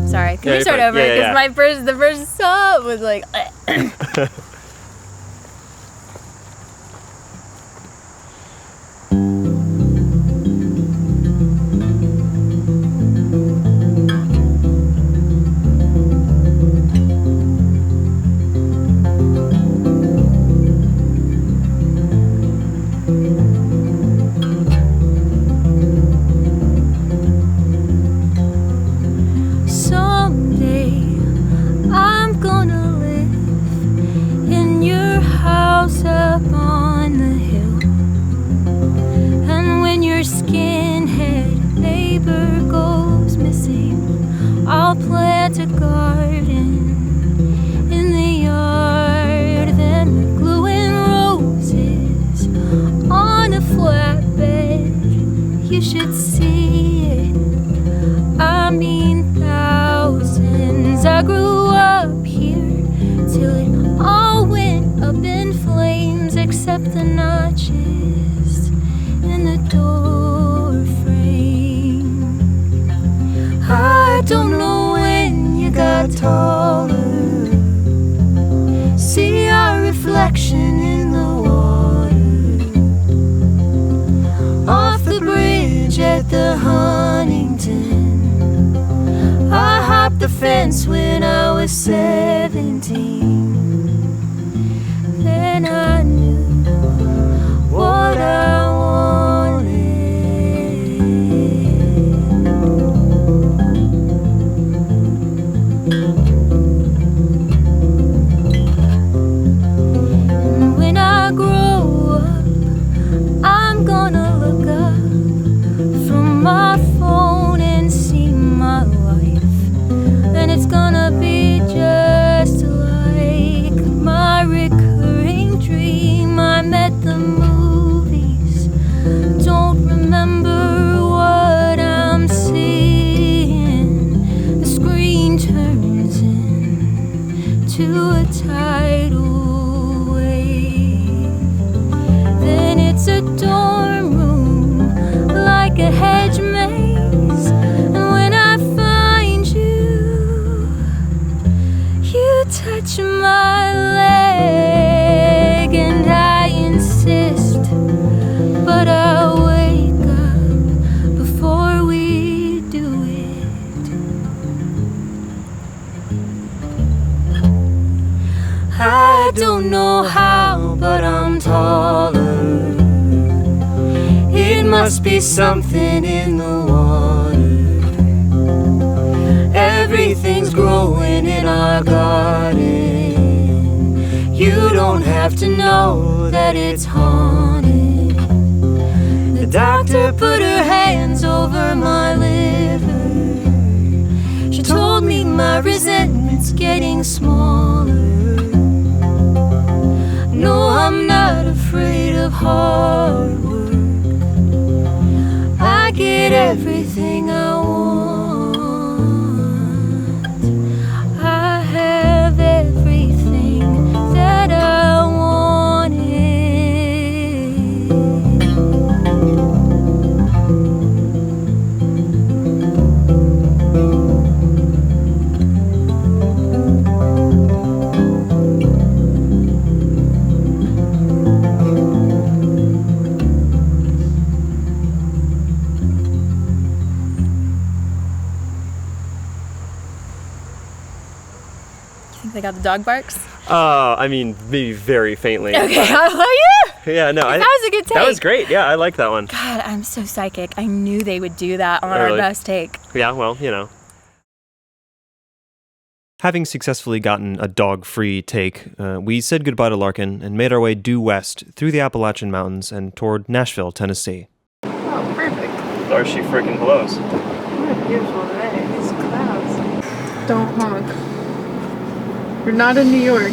Sorry, can we start over? Because the first song was like... I'll plant a garden in the yard, then we're gluing roses on a flatbed. You should see it, I mean thousands. I grew up here till it all went up in flames, except the notches in the door frame. I don't know when you got taller. See our reflection in the water off the bridge at the Huntington. I hopped the fence when I was 17. Then I knew what I wanted. And when I grow up, I'm gonna look up from my phone and see my life. And it's gonna be just like my recurring dream. I'm at the movies, don't remember what I'm seeing. The screen turns into a tidal wave. Then it's a dorm room like a hedge maze. And when I find you, you touch my leg and I insist, but I'll wake up before we do it. I don't know how, but I'm taller. It must be something in the water. Everything's growing in our garden. You don't have to know that it's haunted. The doctor put her hands over my liver. She told me my resentment's getting smaller. No, I'm not afraid of hard work. I get everything I want. I have everything that I wanted. They got the dog barks? I mean, maybe very faintly. Okay, oh yeah! Yeah, no. That was a good take. That was great, yeah, I like that one. God, I'm so psychic. I knew they would do that on Really? our best take. Yeah, well, you know. Having successfully gotten a dog-free take, we said goodbye to Larkin and made our way due west through the Appalachian Mountains and toward Nashville, Tennessee. Oh, perfect. There she freaking blows. What a beautiful day. These clouds. Don't honk. We're not in New York.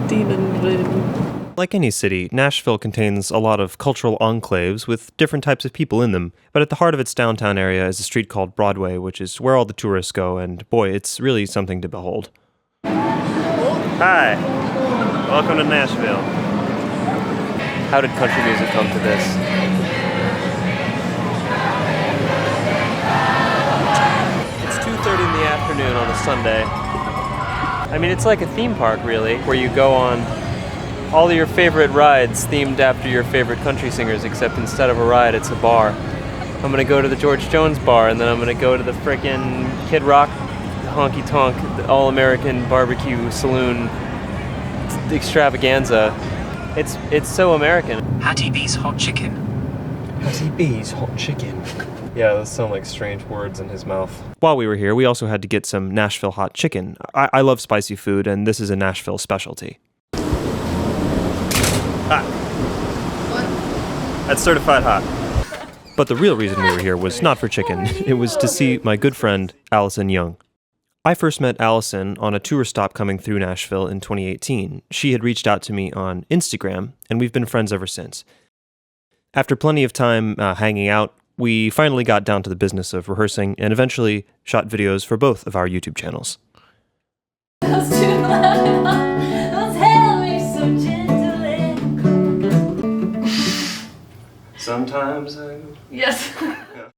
Demon. Like any city, Nashville contains a lot of cultural enclaves with different types of people in them, but at the heart of its downtown area is a street called Broadway, which is where all the tourists go, and boy, it's really something to behold. Hi, welcome to Nashville. How did country music come to this? afternoon on a Sunday. I mean, it's like a theme park, really, where you go on all of your favorite rides themed after your favorite country singers, except instead of a ride, it's a bar. I'm gonna go to the George Jones bar, and then I'm gonna go to the frickin' Kid Rock honky tonk all-American barbecue saloon extravaganza. It's so American. Hattie B's hot chicken. Hattie B's hot chicken. Yeah, those sound like strange words in his mouth. While we were here, we also had to get some Nashville hot chicken. I love spicy food, and this is a Nashville specialty. Hot. What? That's certified hot. But the real reason we were here was not for chicken. It was to see my good friend, Allison Young. I first met Allison on a tour stop coming through Nashville in 2018. She had reached out to me on Instagram, and we've been friends ever since. After plenty of time hanging out, we finally got down to the business of rehearsing and eventually shot videos for both of our YouTube channels. Sometimes I... Yes. Yeah.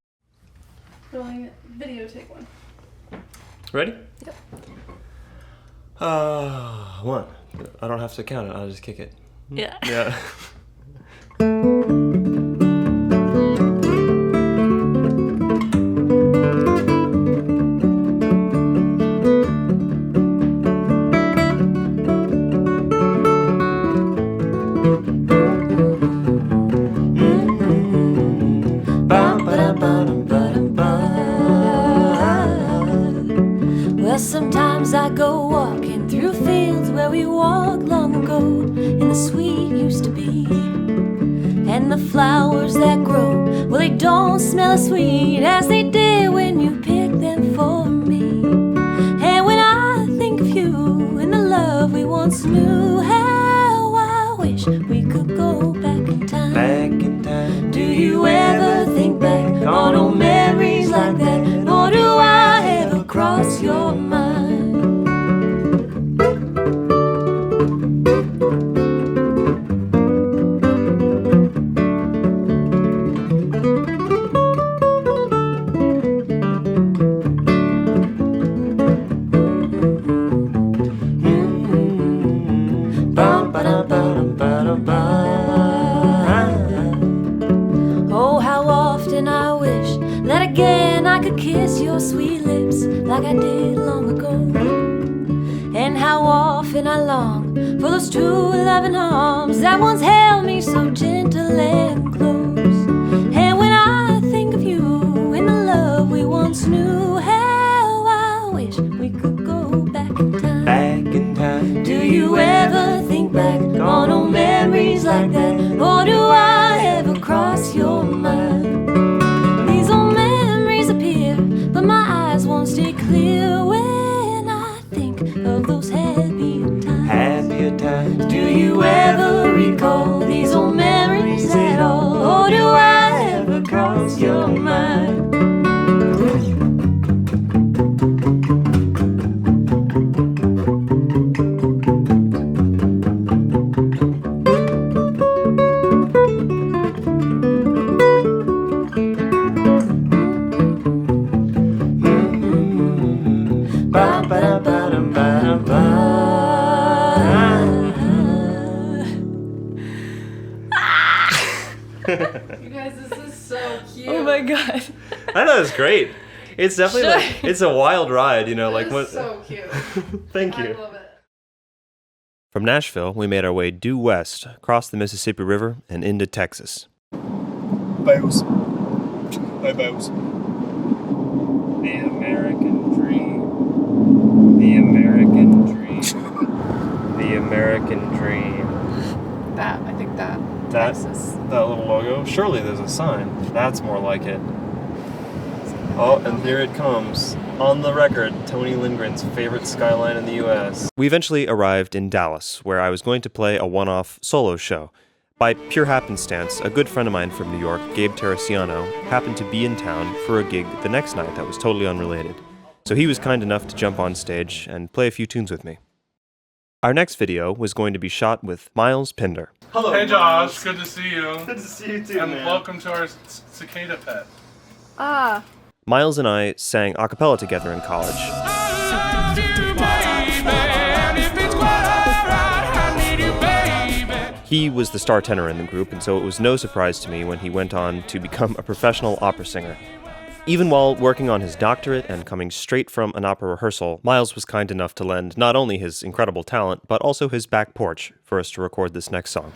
Rolling video, take one. Ready? Yep. One. I don't have to count it, I'll just kick it. Yeah. Yeah. Sometimes I go walking through fields where we walked long ago, and the sweet used to be. And the flowers that grow, well, they don't smell as sweet as they did when you picked them for me. And when I think of you and the love we once knew, how I wish we could go back in time. Back in time. Do you ever think back on old memories like that? Or do I ever cross your mind? Oh, how often I wish that again I could kiss your sweet lips like I did long ago. And how often I long for those two loving arms that once held me so gentle and close. And when I think of you and the love we once knew, how I wish we could go back in time. Back in time. Do you ever think back on old memories like that? Or do I ever cross your mind? These old memories appear, but my eyes won't stay clear when I think of those happier times. Happier times. Do you ever recall these old memories at all? Or do I ever cross your mind? You guys, this is so cute. Oh my god. I know, it's great. It's definitely like, it's a wild ride, you know, like This what. is so cute. Thank I you. love it. From Nashville, we made our way due west, across the Mississippi River, and into Texas. Bows. Hi, Bows. The American dream. The American dream. The American dream. That, I think that. That, Texas. that little logo? Surely there's a sign. That's more like it. Oh, and here it comes. On the record, Tony Lindgren's favorite skyline in the U.S. We eventually arrived in Dallas, where I was going to play a one-off solo show. By pure happenstance, a good friend of mine from New York, Gabe Teresiano, happened to be in town for a gig the next night that was totally unrelated. So he was kind enough to jump on stage and play a few tunes with me. Our next video was going to be shot with Miles Pinder. Hello. Hey, Josh. Good to see you. Good to see you too, And man. welcome to our cicada pet. Ah. Miles and I sang a cappella together in college. He was the star tenor in the group, and so it was no surprise to me when he went on to become a professional opera singer. Even while working on his doctorate and coming straight from an opera rehearsal, Miles was kind enough to lend not only his incredible talent, but also his back porch for us to record this next song.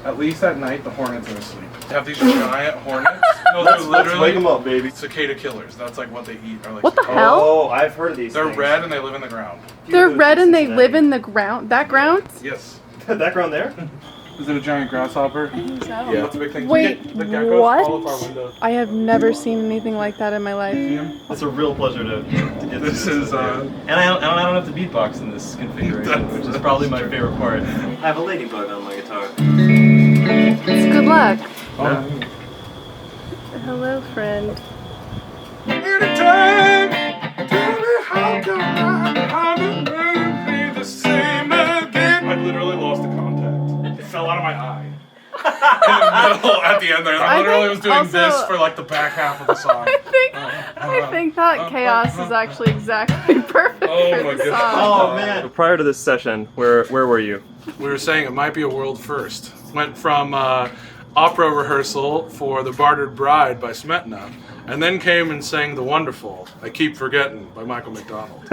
At least at night, the hornets are asleep. They have these giant hornets. No, they're literally wake 'em up, baby. Cicada killers. That's like what they eat. Are like What the cicadas. hell? Oh, I've heard of these They're things. red and they live in the ground. They're red and they live in the ground. That ground? Yes. That ground there? Is it a giant grasshopper? Yeah. That's a big thing. Wait, The geckos what? all of our windows. I have never seen anything like that in my life. It's a real pleasure to get This is And I don't have to beatbox in this configuration, which is probably my favorite part. I have a ladybug on my guitar. It's good luck. Oh. Hello, friend. Anytime, tell me how come I haven't been the same again. I literally lost the contact. It fell out of my eye. In the middle, at the end there. I literally was doing this for like the back half of the song. I think that chaos is actually exactly perfect Oh for my the God. song. Oh man! Prior to this session, where were you? We were saying it might be a world first. Went from opera rehearsal for The Bartered Bride by Smetana, and then came and sang the wonderful I Keep Forgettin' by Michael McDonald.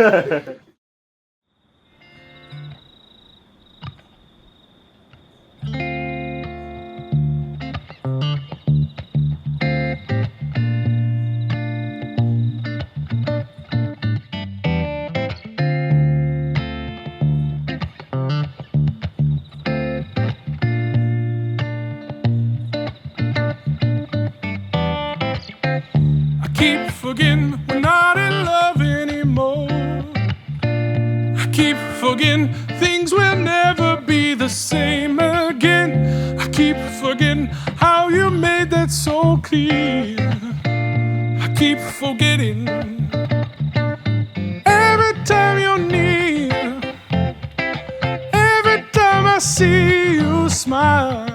I keep forgetting we're not in love anymore. I keep forgetting things will never be the same again. I keep forgetting how you made that so clear. I keep forgetting every time you're near. Every time I see you smile,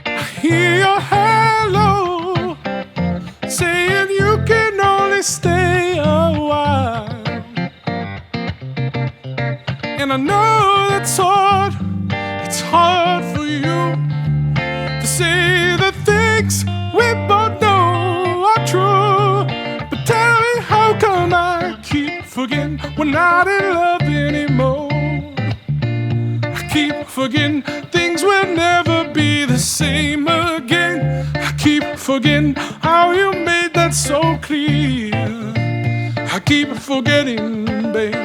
I hear your hello saying you can only stay a while. And I know that's hard. It's hard for you to say the things we both know are true. But tell me, how come I keep forgetting we're not in love anymore? I keep forgetting things will never be the same again. I keep forgetting how you made that so clear. I keep forgetting, babe.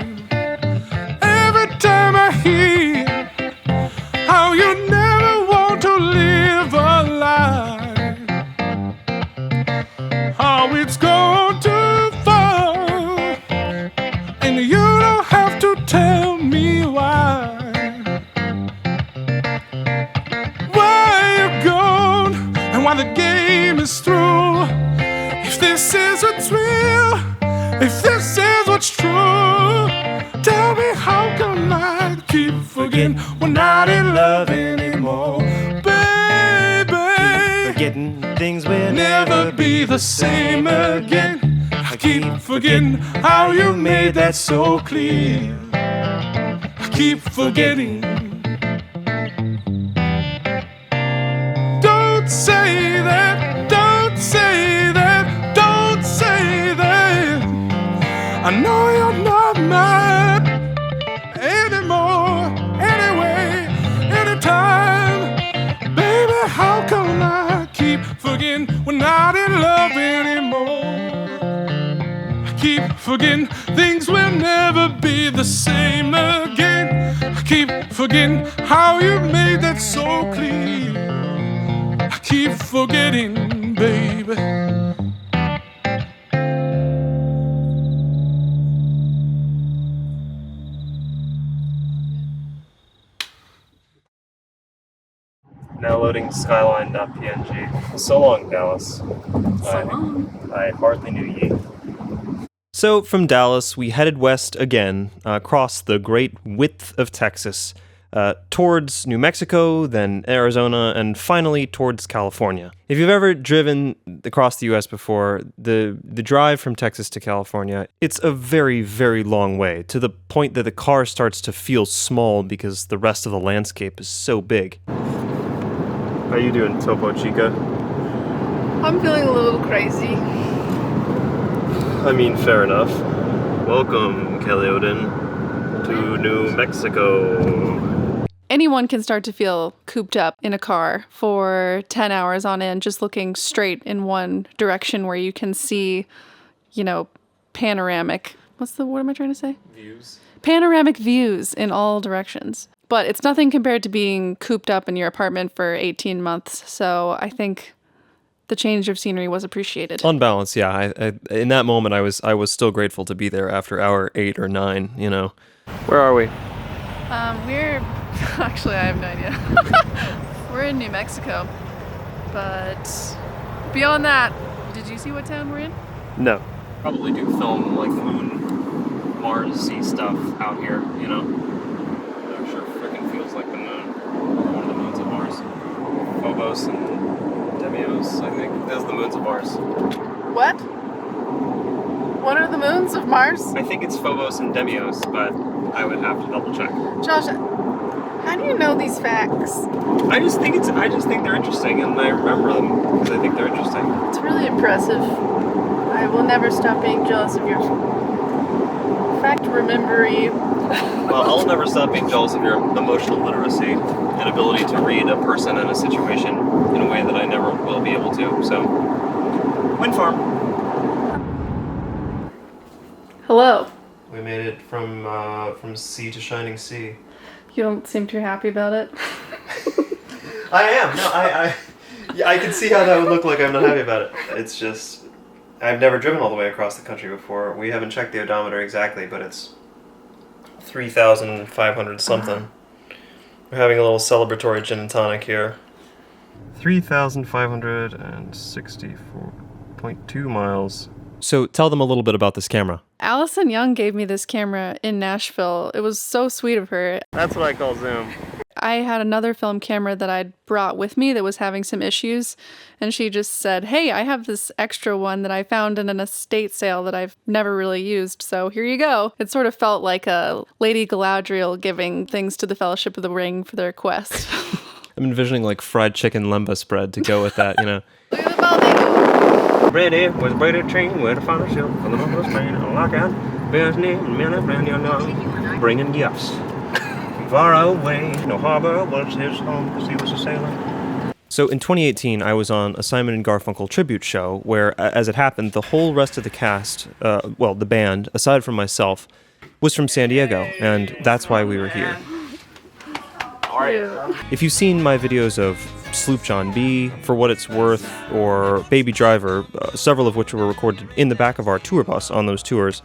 Every time I hear how you never want to live a lie, how it's gone too far, and you don't have to tell me why. Why you're gone and why the game is through. If this is what's real, if this is what's true, tell me, how come I keep forgetting we're not in love anymore, baby? Forgetting things will Never be the same again. I keep forgetting how you made that so clear. I keep forgetting. Don't say that, don't say that, don't say that. I know you're not mine anymore, anyway, anytime. Baby, how come I keep forgetting we're not in love anymore? I keep forgetting things will never be the same again. I keep forgetting how you made that so clear. I keep forgetting, baby. Now loading skyline.png. So long, Dallas. I hardly knew ye. So from Dallas, we headed west again, across the great width of Texas, towards New Mexico, then Arizona, and finally towards California. If you've ever driven across the U.S. before, the drive from Texas to California, it's a very, very long way, to the point that the car starts to feel small because the rest of the landscape is so big. How you doing, Topo Chica? I'm feeling a little crazy. I mean, fair enough. Welcome, Kelly Odin, to New Mexico. Anyone can start to feel cooped up in a car for 10 hours on end, just looking straight in one direction where you can see, panoramic. What am I trying to say? Views. Panoramic views in all directions. But it's nothing compared to being cooped up in your apartment for 18 months. So I think the change of scenery was appreciated. On balance, yeah. I in that moment, I was still grateful to be there after hour 8 or 9. Where are we? We're actually, I have no idea. We're in New Mexico, but beyond that, did you see what town we're in? No. Probably do film like Moon, Mars-y stuff out here. It sure freaking feels like the moon. One of the moons of Mars. Phobos and Demios, I think. Those are the moons of Mars. What? What are the moons of Mars? I think it's Phobos and Demios, but I would have to double check. Josh, how do you know these facts? I just think they're interesting, and I remember them because I think they're interesting. It's really impressive. I will never stop being jealous of your fact remembering. Well, I'll never stop being jealous of your emotional literacy and ability to read a person and a situation in a way that I never will be able to. So, wind farm. Hello. We made it from sea to shining sea. You don't seem too happy about it. I am. No, I can see how that would look like I'm not happy about it. It's just, I've never driven all the way across the country before. We haven't checked the odometer exactly, but it's 3,500 something. We're having a little celebratory gin and tonic here. 3,564.2 miles. So tell them a little bit about this camera. Allison Young gave me this camera in Nashville. It was so sweet of her. That's what I call Zoom. I had another film camera that I'd brought with me that was having some issues, and she just said, hey, I have this extra one that I found in an estate sale that I've never really used, so here you go. It sort of felt like a Lady Galadriel giving things to the Fellowship of the Ring for their quest. I'm envisioning like fried chicken lemba spread to go with that, Look at the balding. Ready was braided train with a final ship for the number of Spain. A lockout, bears name, and men of Brandy along, bringing gifts. Far away, no harbor was his home, because he was a sailor. So in 2018, I was on a Simon and Garfunkel tribute show where, as it happened, the whole rest of the cast, the band, aside from myself, was from San Diego, and that's why we were here. If you've seen my videos of Sloop John B, For What It's Worth, or Baby Driver, several of which were recorded in the back of our tour bus on those tours,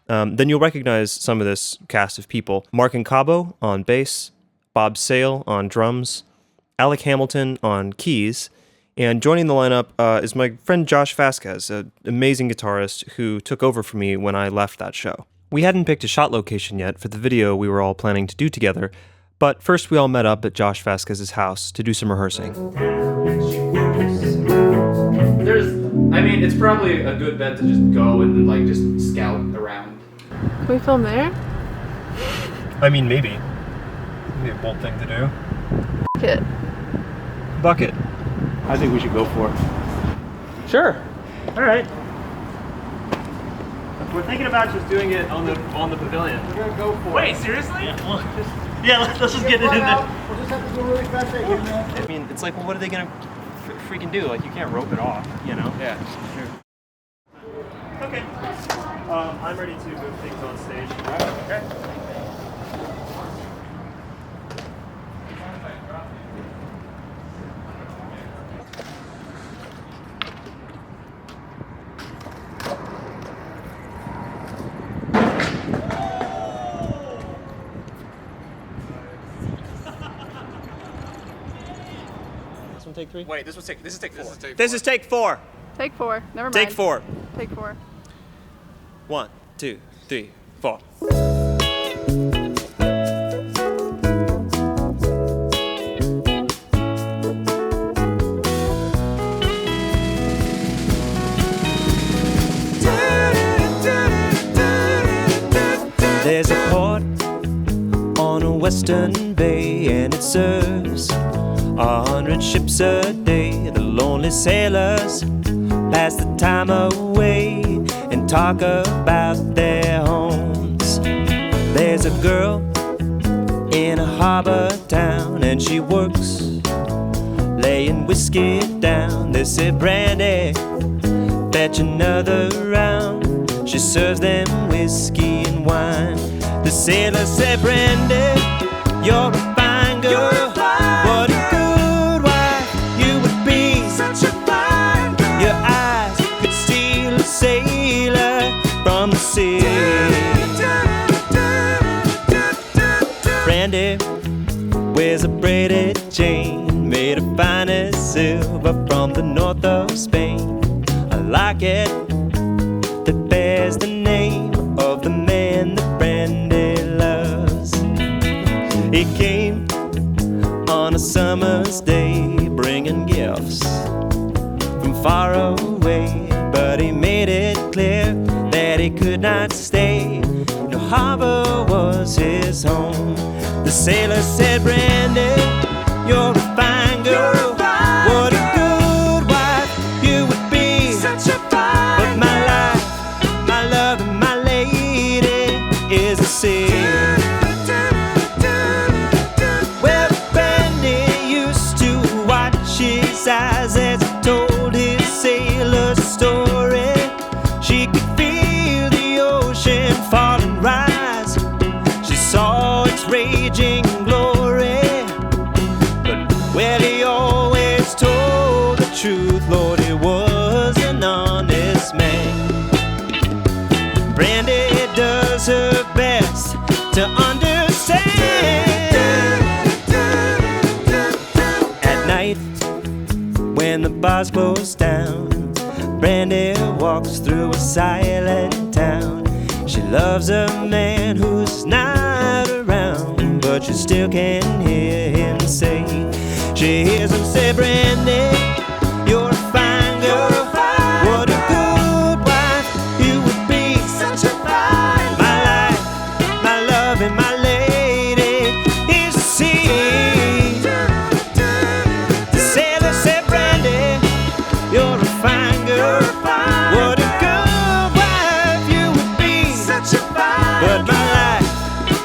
then you'll recognize some of this cast of people. Mark Cabo on bass, Bob Sale on drums, Alec Hamilton on keys, and joining the lineup is my friend Josh Vasquez, an amazing guitarist who took over for me when I left that show. We hadn't picked a shot location yet for the video we were all planning to do together, but first we all met up at Josh Vasquez's house to do some rehearsing. It's probably a good bet to just go and just scout around. Can we film there? Maybe. It'd be a bold thing to do. Bucket. I think we should go for it. Sure. All right. We're thinking about just doing it on the pavilion. We're gonna go for it. Wait, seriously? Yeah, let's just get it in there. We'll just have to do a really fast thing, man. It's like, well, what are they gonna freaking do? Like, you can't rope it off, Yeah, sure. Okay. I'm ready to move things on stage. Okay. This one take 3? Wait, this is take 4. This is take 4. Take 4. Never mind. Take 4. Take 4. 1, 2, 3, 4. western bay, and it serves 100 ships a day. The lonely sailors pass the time away and talk about their homes. There's a girl in a harbor town, and she works laying whiskey down. They say, Brandy, fetch another round. She serves them whiskey and wine. The sailor said, Brandy, you're a fine girl. What a good wife you would be. Such a fine girl. Your eyes could steal a sailor from the sea. Brandy wears a braided chain made of finest silver from the north of Spain. I like it, that bears the name of the man that Brandy loves. He came on a summer's day, bringing gifts from far away, but he made it clear that he could not stay. No harbor was his home. The sailor said, Brandy, you're a fine girl. What a good wife you would be. Such a fine. But my life, my love, and my lady is the sea. Well, Brandy used to watch his eyes as he told his sailor story. She could feel the ocean fall and rise. She saw its raging glory. But, well, he always told the truth, Lord, he was an honest man. Brandy does her best to understand. At night, when the bars close down, Brandy walks through a silent town. She loves a man who's not around, but she still can hear him say. She hears him say, Brandy, you're a fine girl. What a good wife you would be. Such a fine. My life, my love, and my lady is the sea. The sailor said, Brandy, you're a fine girl. What a good wife you would be. Such a fine. But my life,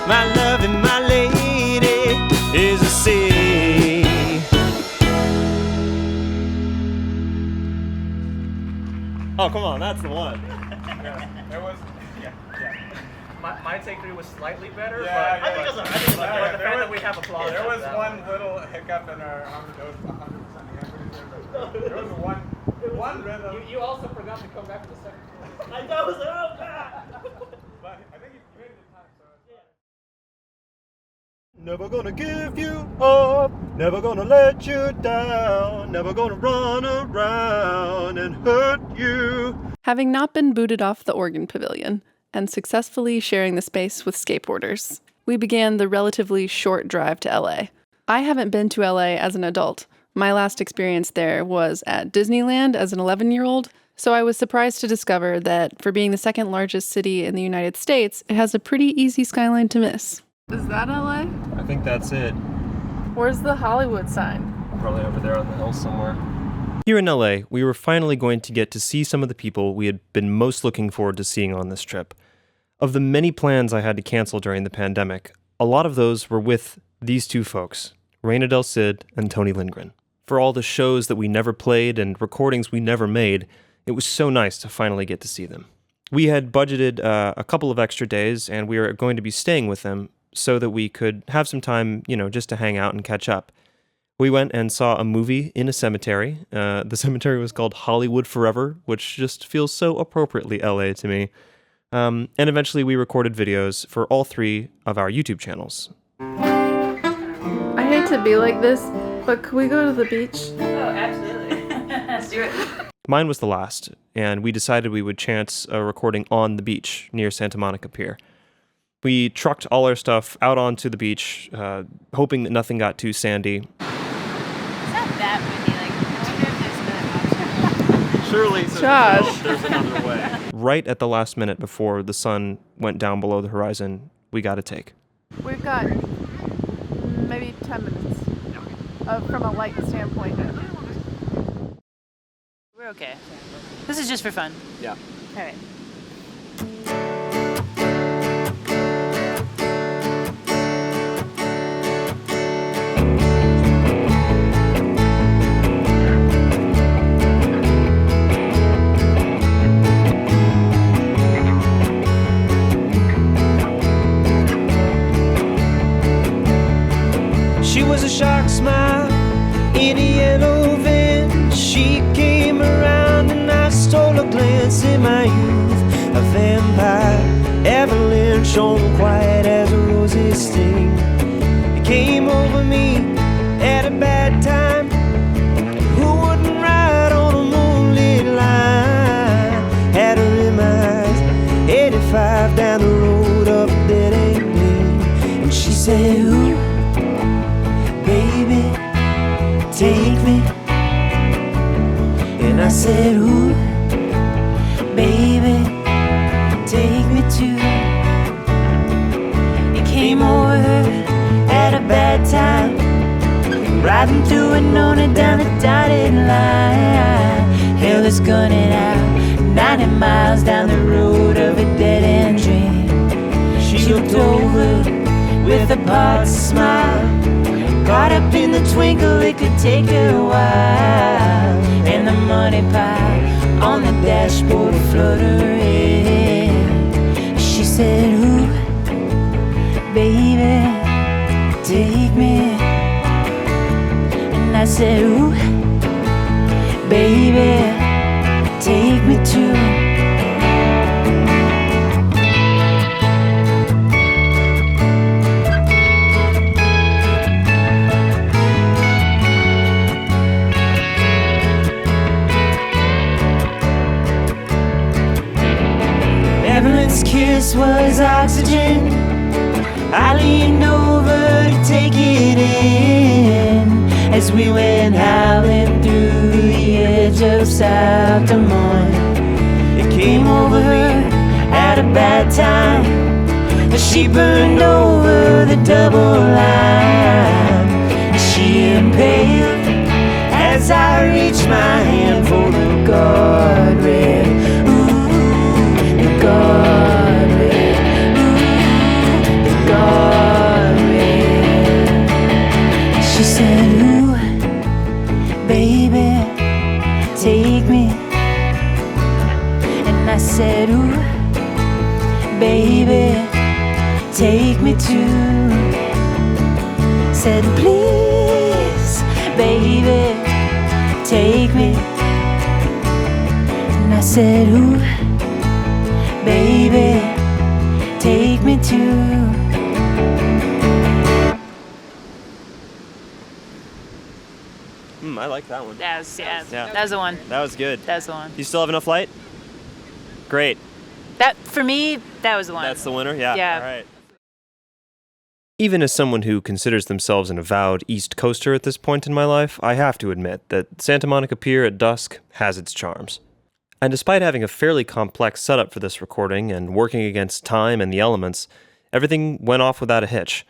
my love, and my lady is the sea. Oh, come on, that's the one. There was, yeah. My take 3 was slightly better, I think it's okay. but the fact that we have applause. There was one little hiccup in our there was 100% the there was one rhythm. You also forgot to come back to the second one. I know, so bad. But I think you made it in time, so Never gonna give you up, never gonna let you down, never gonna run around and hurt you. Having not been booted off the organ pavilion and successfully sharing the space with skateboarders, we began the relatively short drive to LA. I haven't been to LA as an adult. My last experience there was at Disneyland as an 11-year-old, so I was surprised to discover that for being the second largest city in the United States, it has a pretty easy skyline to miss. Is that LA? I think that's it. Where's the Hollywood sign? Probably over there on the hill somewhere. Here in LA, we were finally going to get to see some of the people we had been most looking forward to seeing on this trip. Of the many plans I had to cancel during the pandemic, a lot of those were with these two folks, Reina Del Cid and Tony Lindgren. For all the shows that we never played and recordings we never made, it was so nice to finally get to see them. We had budgeted a couple of extra days, and we were going to be staying with them so that we could have some time, just to hang out and catch up. We went and saw a movie in a cemetery. The cemetery was called Hollywood Forever, which just feels so appropriately LA to me. And eventually we recorded videos for all 3 of our YouTube channels. I hate to be like this, but could we go to the beach? Oh, absolutely. Let's do it. Mine was the last, and we decided we would chance a recording on the beach near Santa Monica Pier. We trucked all our stuff out onto the beach, hoping that nothing got too sandy. It's not that windy. I wonder if there's been Surely Josh. there's another way. Right at the last minute before the sun went down below the horizon, we got a take. We've got maybe 10 minutes from a light standpoint. We're okay. This is just for fun. Yeah. All right. She was a shark smile in a yellow van. She came around and I stole a glance in my youth. A vampire avalanche on quiet as a rosy sting. It came over me at a bad time. Who wouldn't ride on a moonlit line? Had her in my eyes, 85 down the road of a dead end gleam. And she said, ooh, baby, take me. And I said, ooh, baby, take me too. It came over her at a bad time, riding through Winona down the dotted line. Hell is gunning out 90 miles down the road of a dead-end dream. She looked over with a part smile, caught up in the twinkle, it could take her a while. And the money pile on the dashboard fluttering. She said, ooh, baby, take me. And I said, ooh, baby, take me too. Evelyn's kiss was oxygen. I leaned over to take it in as we went howling through the edge of South Des Moines. It came over her at a bad time as she burned over the double line. She impaled as I reached my hand for the guardrail. Guardrail, ooh, the guardrail. She said, ooh, baby, take me. And I said, ooh, baby, take me too. Said, please, baby, take me. And I said, ooh, baby, take me too. I like that one. That was the one. That was good. That was the one. You still have enough light? Great. That, for me, that was the one. That's the winner? Yeah. Yeah. All right. Even as someone who considers themselves an avowed East Coaster at this point in my life, I have to admit that Santa Monica Pier at dusk has its charms. And despite having a fairly complex setup for this recording and working against time and the elements, everything went off without a hitch.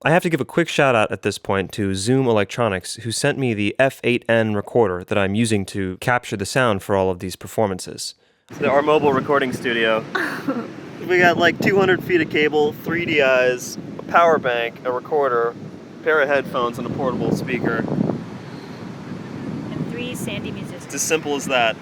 I have to give a quick shout out at this point to Zoom Electronics, who sent me the F8n recorder that I'm using to capture the sound for all of these performances. Our mobile recording studio. We got like 200 feet of cable, 3 DIs, a power bank, a recorder, a pair of headphones, and a portable speaker. And 3 Sandy musicians. It's as simple as that.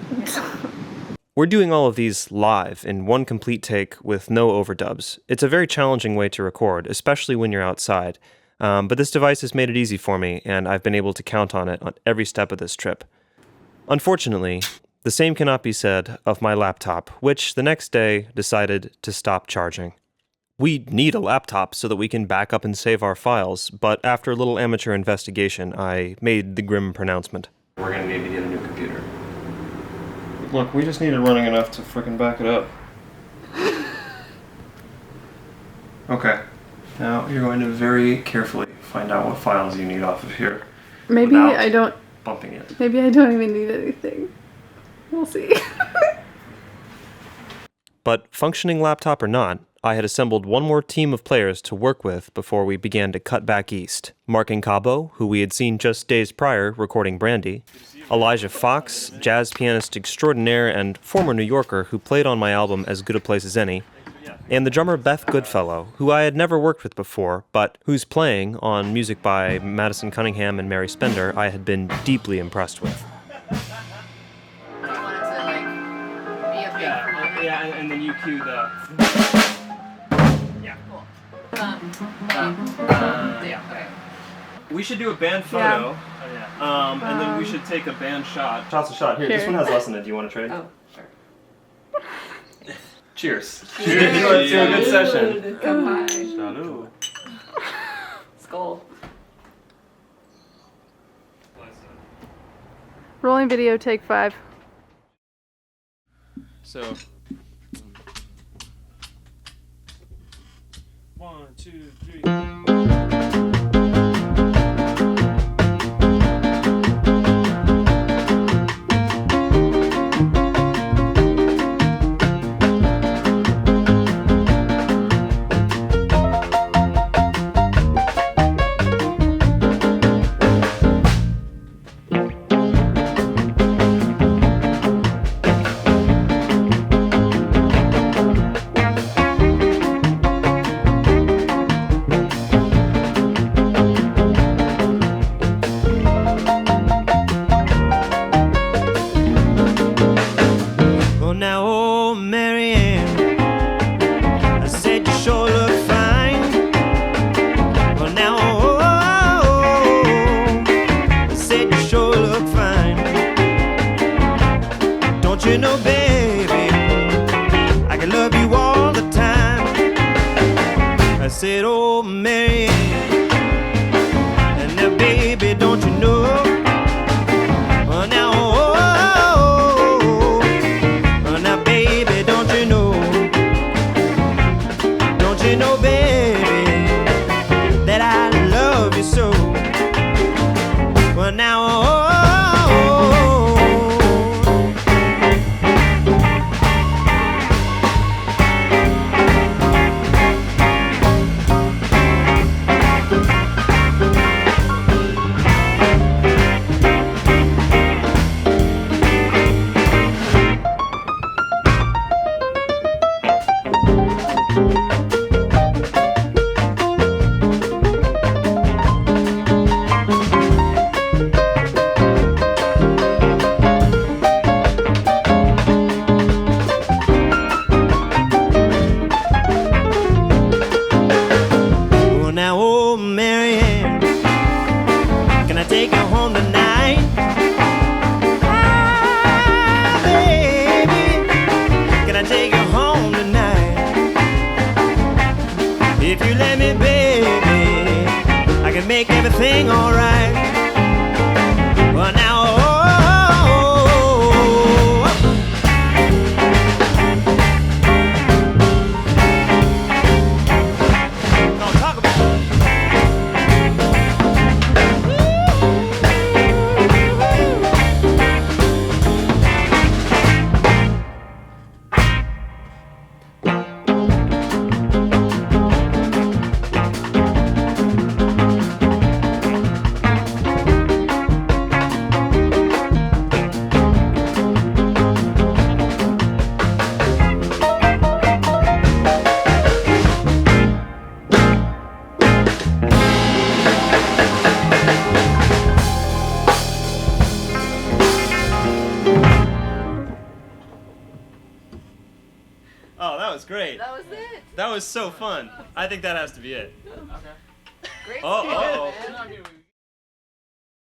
We're doing all of these live in one complete take with no overdubs. It's a very challenging way to record, especially when you're outside. But this device has made it easy for me, and I've been able to count on it on every step of this trip. Unfortunately, the same cannot be said of my laptop, which the next day decided to stop charging. We need a laptop so that we can back up and save our files, but after a little amateur investigation, I made the grim pronouncement. We're going to need to get a new computer. Look, we just need it running enough to frickin' back it up. Okay. Now you're going to very carefully find out what files you need off of here. Maybe I don't. Bumping it. Maybe I don't even need anything. We'll see. But functioning laptop or not, I had assembled one more team of players to work with before we began to cut back east. Mark Cabo, who we had seen just days prior recording Brandy, Elijah Fox, jazz pianist extraordinaire and former New Yorker who played on my album As Good a Place as Any, and the drummer Beth Goodfellow, who I had never worked with before, but whose playing on music by Madison Cunningham and Mary Spender I had been deeply impressed with. Yeah, and then you cue the. Yeah. Cool. Yeah. Okay. We should do a band photo, and then we should take a band shot. Shot's a shot. Here, this one has less in it. Do you want to trade? Oh, sure. Cheers. Cheers to a good session. Come by. Salud. Skull. Rolling video, take 5. So. 1, 2, 3. you know, baby, I can love you all the time. I said, oh, Mary, and now, baby, don't you know? Oh, now, now, baby, don't you know? Don't you know, baby, that I love you so? Well, now, make everything all right. Well, now, don't talk about it. Oh, that was great. That was it. That was so fun. I think that has to be it. Great. Oh.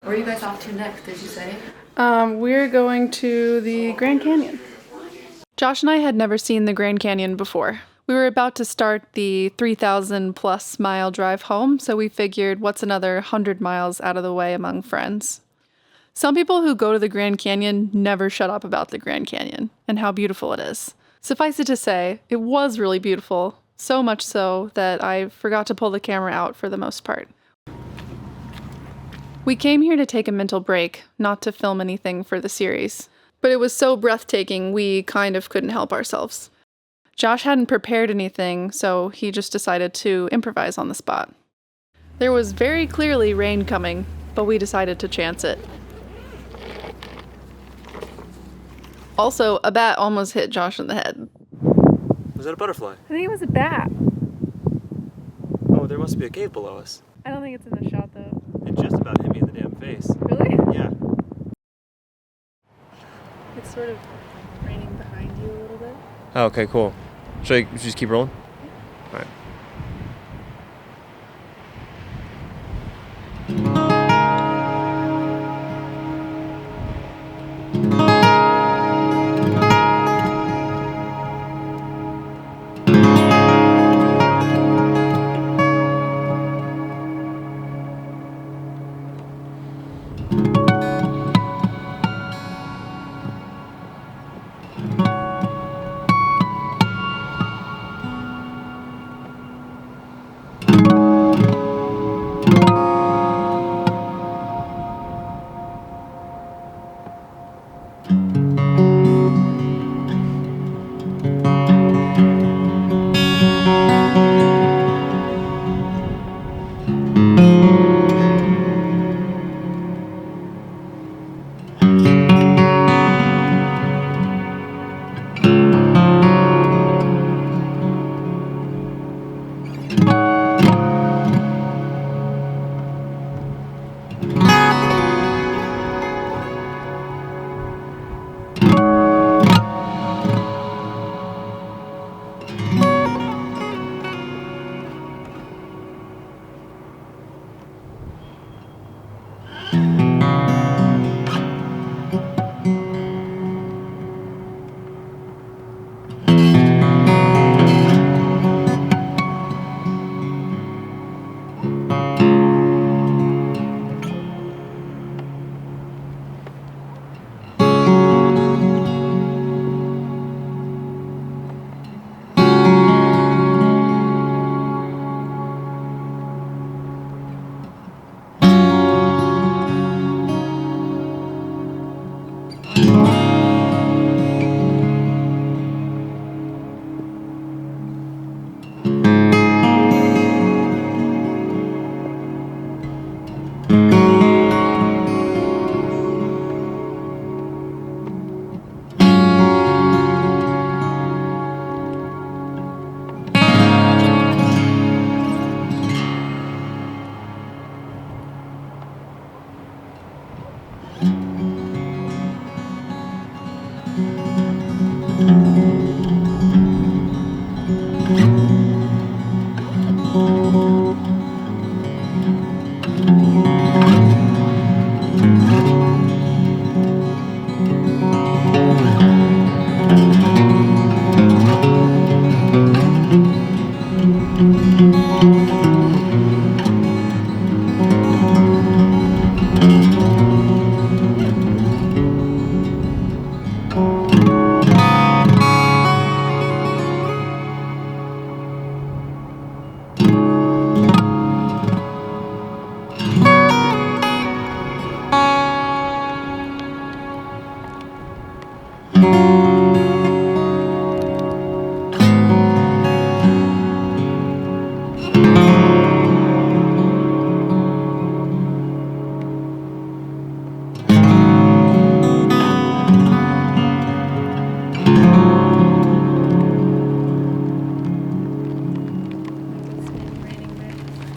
Where are you guys off to next, did you say? We're going to the Grand Canyon. Josh and I had never seen the Grand Canyon before. We were about to start the 3,000 plus mile drive home, so we figured what's another 100 miles out of the way among friends. Some people who go to the Grand Canyon never shut up about the Grand Canyon and how beautiful it is. Suffice it to say, it was really beautiful, so much so that I forgot to pull the camera out for the most part. We came here to take a mental break, not to film anything for the series. But it was so breathtaking, we kind of couldn't help ourselves. Josh hadn't prepared anything, so he just decided to improvise on the spot. There was very clearly rain coming, but we decided to chance it. Also, a bat almost hit Josh in the head. Was that a butterfly? I think it was a bat. Oh, there must be a cave below us. I don't think it's in the shot, though. It just about hit me in the damn face. Really? Yeah. It's sort of raining behind you a little bit. Oh, okay, cool. Should I just keep rolling? All right.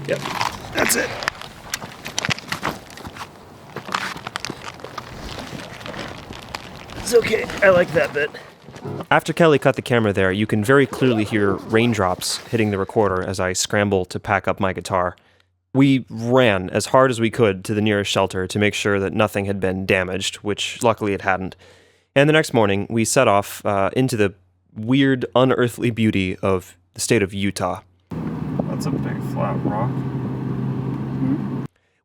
Yep, that's it. It's okay, I like that bit. After Kelly cut the camera there, you can very clearly hear raindrops hitting the recorder as I scramble to pack up my guitar. We ran as hard as we could to the nearest shelter to make sure that nothing had been damaged, which luckily it hadn't. And the next morning, we set off into the weird, unearthly beauty of the state of Utah. That's a big flat rock.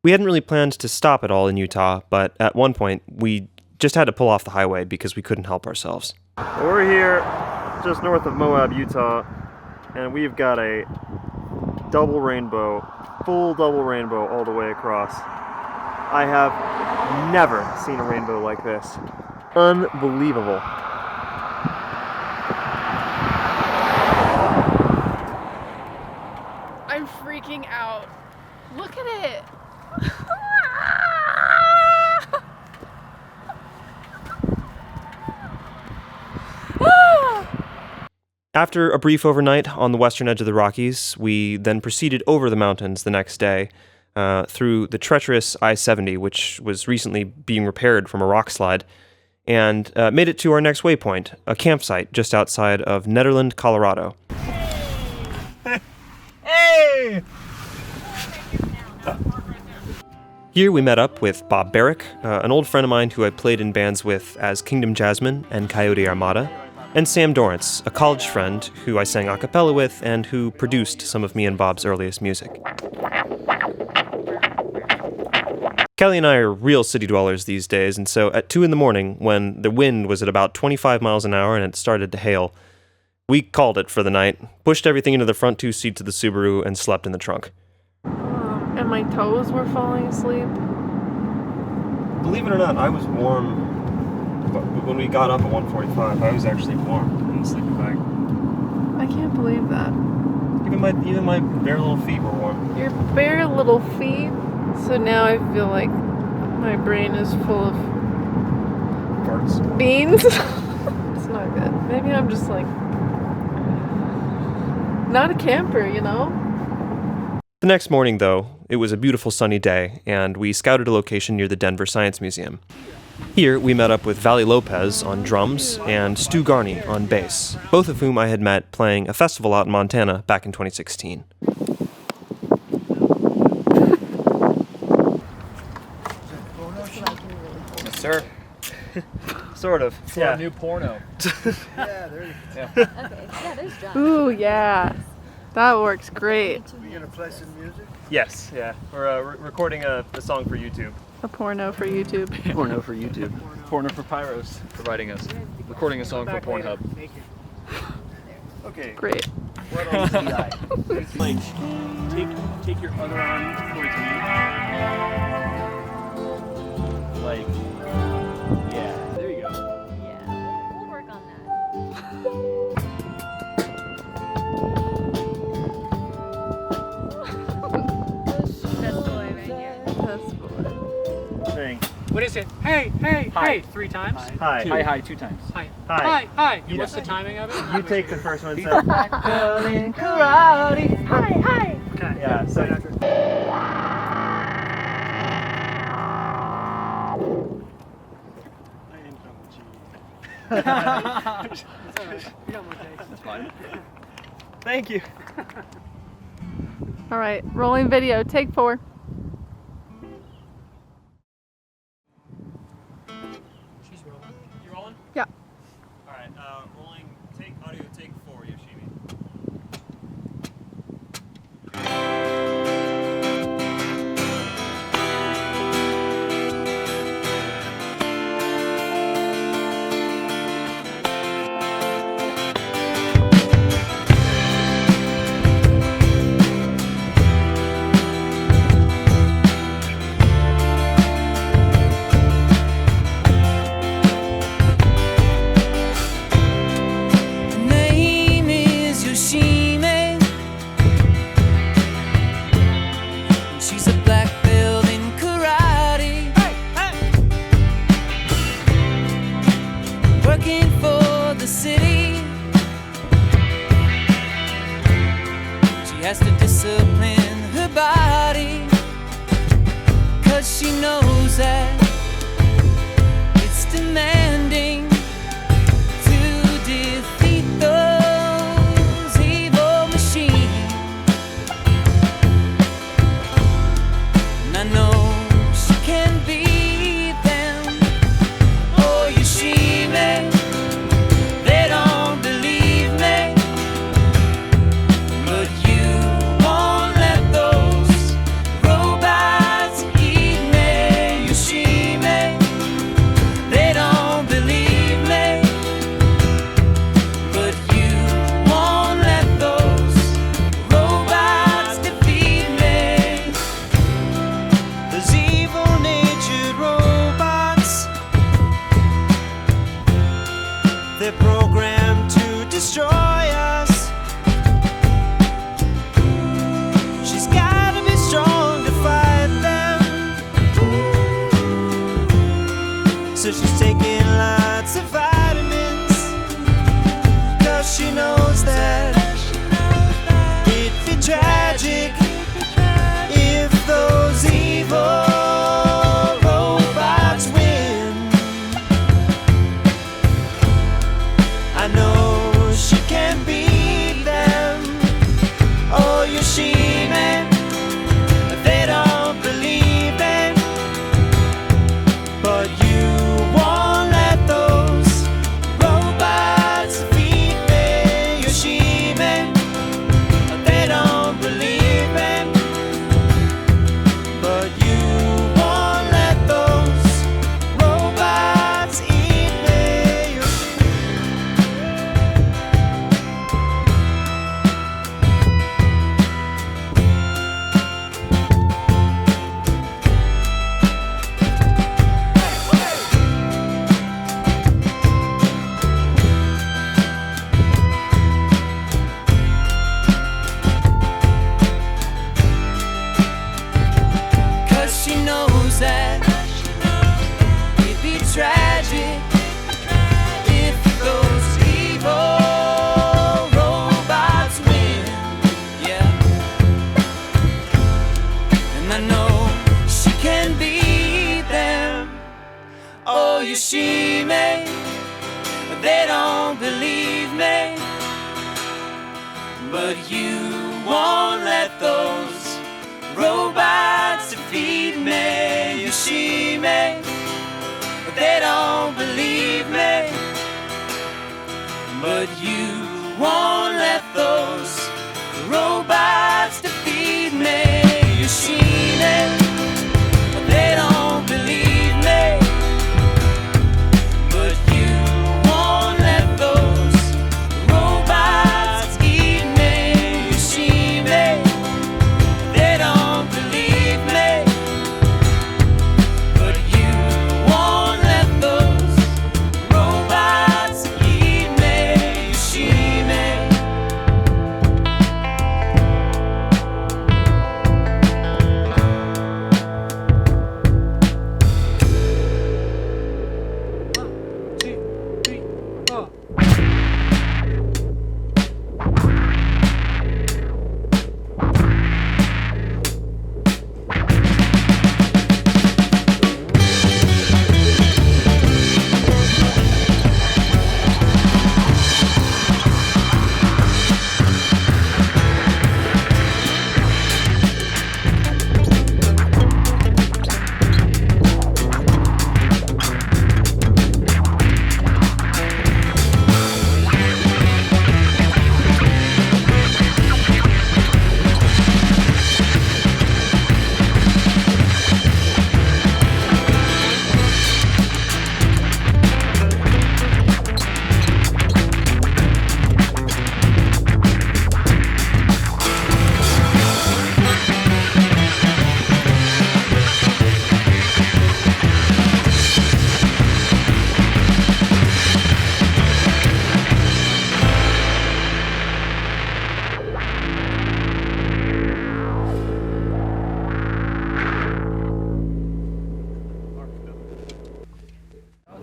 We hadn't really planned to stop at all in Utah, but at one point, we just had to pull off the highway because we couldn't help ourselves. We're here just north of Moab, Utah, and we've got a double rainbow, full double rainbow all the way across. I have never seen a rainbow like this. Unbelievable. freaking out. Look at it. After a brief overnight on the western edge of the Rockies, we then proceeded over the mountains the next day through the treacherous I-70, which was recently being repaired from a rock slide, and made it to our next waypoint, a campsite just outside of Nederland, Colorado. Hey! Here we met up with Bob Barrick, an old friend of mine who I played in bands with as Kingdom Jasmine and Coyote Armada, and Sam Dorrance, a college friend who I sang a cappella with and who produced some of me and Bob's earliest music. Kelly and I are real city dwellers these days, and so at 2 a.m, when the wind was at about 25 miles an hour and it started to hail, we called it for the night, pushed everything into the front 2 seats of the Subaru, and slept in the trunk. And my toes were falling asleep. Believe it or not, I was warm. But when we got up at 1:45, I was actually warm in the sleeping bag. I can't believe that. Even my bare little feet were warm. Your bare little feet. So now I feel like my brain is full of Farts. beans. It's not good. Maybe I'm just like not a camper, you know? The next morning, though, it was a beautiful sunny day, and we scouted a location near the Denver Science Museum. Here, we met up with Valley Lopez on drums and Stu Garney on bass, both of whom I had met playing a festival out in Montana back in 2016. Yes, sir. Sort of. Yeah. New porno. Yeah, there you go. Okay, yeah, there's drums. Ooh, yeah. That works great. You gonna play some music? Yes, yeah. We're recording a song for YouTube. A porno for YouTube. Porno for YouTube. Porno for Pyros, providing us. Recording a song for Pornhub. Okay. Great. What else did I? Like, take your other arm towards me. Like, yeah, there you go. Yeah, we'll work on that. That's the way right here. That's boy. Thing. What is it? Hey, hey, Hi. hey! 3 times. Hi. Hi, hi, 2 times. Hi. Hi. Hi. Hi. You What's know. the timing of it? You take the first one. So. Hi, hi. Okay. Yeah, so We got more takes. That's fine. thank you. All right, rolling video, take 4. She's rolling. You rolling? Yeah. All right. Rolling. Take audio. Take 4. Yoshimi. Name is Yoshimi. She's a black belt in karate. Working for the city. She has to discipline her body, 'cause she knows that it's demanding to defeat those evil machines. And I know she can beat them. Oh, Yoshimi, they don't believe me, but you won't let those robots eat me. Yoshimi, they don't believe but you won't let those robots defeat me. Yoshimi, but they don't believe me. But you won't let those robots defeat me. Yoshimi, but they don't believe me. But you won't let those robots eat me. Yoshimi, they don't believe me. But you won't let those robots eat me. Yoshimi.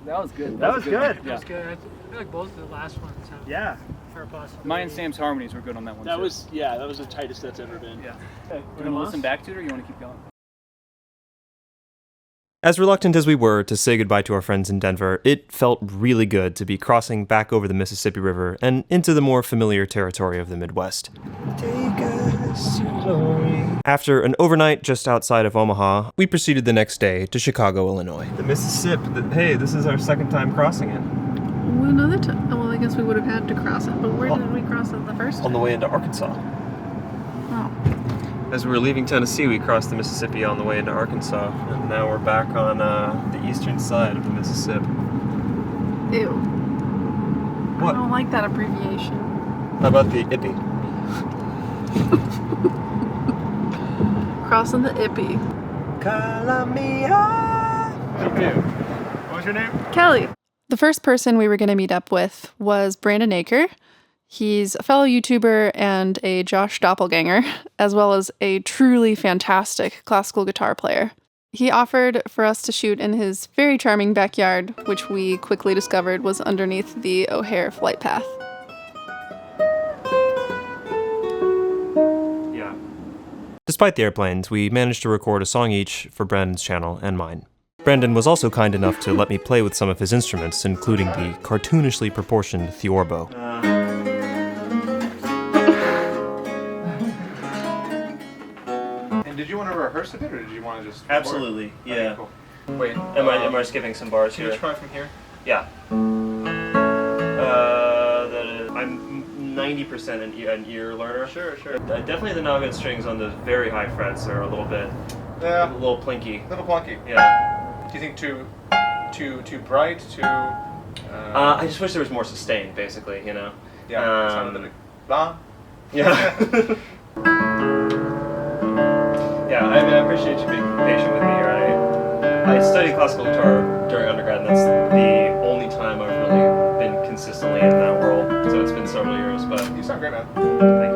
That was good. That was good. That was good. I feel like both of the last ones have Yeah. fair possibility. Mine and Sam's harmonies were good on that one. That too. was that was the tightest that's ever been. Yeah. You want to listen back to it, or you want to keep going? As reluctant as we were to say goodbye to our friends in Denver, it felt really good to be crossing back over the Mississippi River and into the more familiar territory of the Midwest. Take us to glory. After an overnight just outside of Omaha, we proceeded the next day to Chicago, Illinois. The Mississippi, hey, this is our second time crossing it. Well, another time. Well, I guess we would have had to cross it, but where did we cross it the first time? On the way into Arkansas. Oh. As we were leaving Tennessee, we crossed the Mississippi on the way into Arkansas, and now we're back on the eastern side of the Mississippi. Ew. What? I don't like that abbreviation. How about the IPI? Crossing the Ippy. What was your name? Kelly. The first person we were going to meet up with was Brandon Aker. He's a fellow YouTuber and a Josh doppelganger, as well as a truly fantastic classical guitar player. He offered for us to shoot in his very charming backyard, which we quickly discovered was underneath the O'Hare flight path. Yeah. Despite the airplanes, we managed to record a song each for Brandon's channel and mine. Brandon was also kind enough to let me play with some of his instruments, including the cartoonishly proportioned theorbo. And did you want to rehearse a bit, or did you want to just... Absolutely, record? yeah. Okay, cool. Wait. Am I just giving some bars Can here? you try from here? Yeah. I'm 90% an ear learner. Sure. Definitely the not good strings on the very high frets are a little bit, Yeah. a little plinky. A little clunky. Yeah. Do you think too bright? Too... I just wish there was more sustain, basically, you know? Yeah, sound a bit blah. Yeah. Yeah, I mean, I appreciate you being patient with me here. I studied classical guitar during undergrad, and that's the only time I've really been consistently in that world. So it's been several years, but... You sound great, man. Thank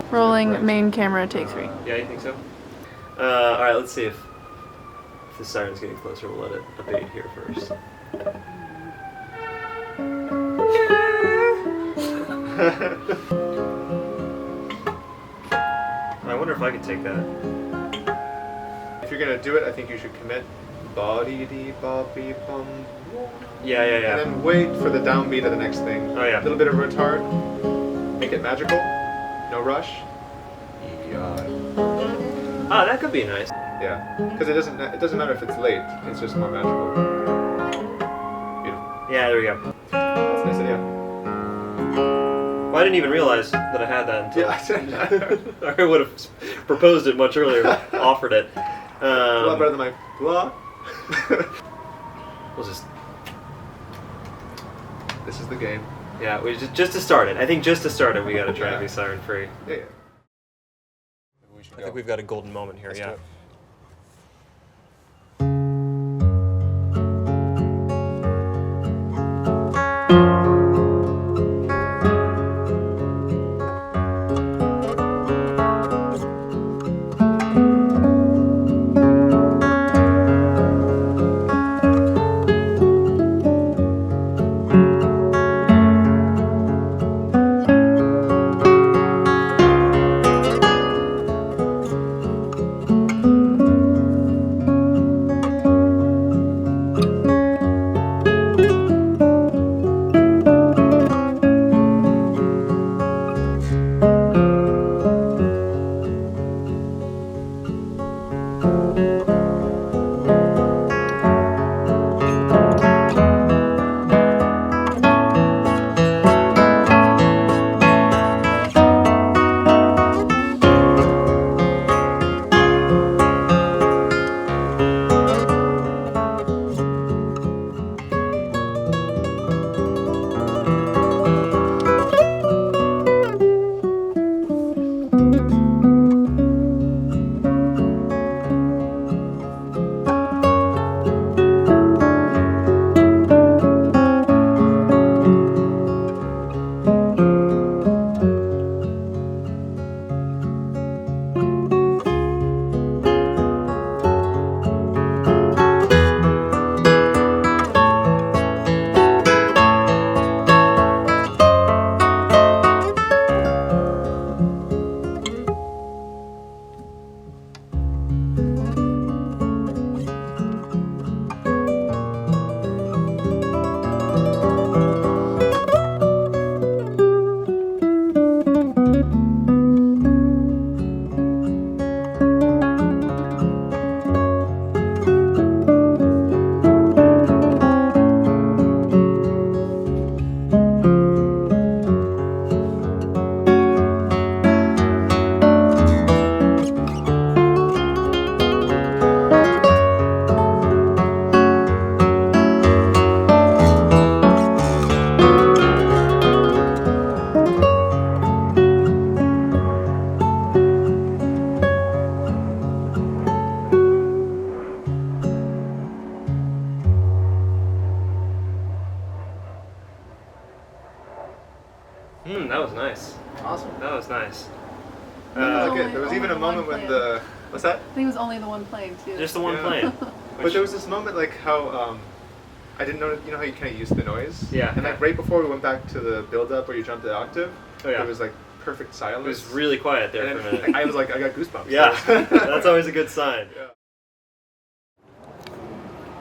you. Rolling main camera, take 3. Yeah, you think so? Alright, let's see if the siren's getting closer. We'll let it abate here first. I wonder if I could take that. If you're gonna do it, I think you should commit body dee bobby bum. Yeah. And then wait for the downbeat of the next thing. Oh, yeah. A little bit of retard. Make it magical, no rush. Ah, that could be nice. Yeah, because it doesn't matter if it's late. It's just more magical. Beautiful. Yeah, there we go. That's a nice idea. Well, I didn't even realize that I had that until Yeah, I would have proposed it much earlier, offered it. a lot better than my blah. We'll just. This is the game. Yeah, we just to start it. I think just to start it, we gotta try to be siren free. Yeah. I think we've got a golden moment here. Yeah. That was nice. Awesome. That was nice. There was even a moment when the... What's that? I think it was only the one plane, too. Just the one plane. But there was this moment like how I didn't know, you know how you kind of use the noise? Yeah. And like right before we went back to the build-up where you jumped the octave, it was like perfect silence. It was really quiet there and for a minute. I was like, I got goosebumps. Yeah, that's always a good sign. Yeah.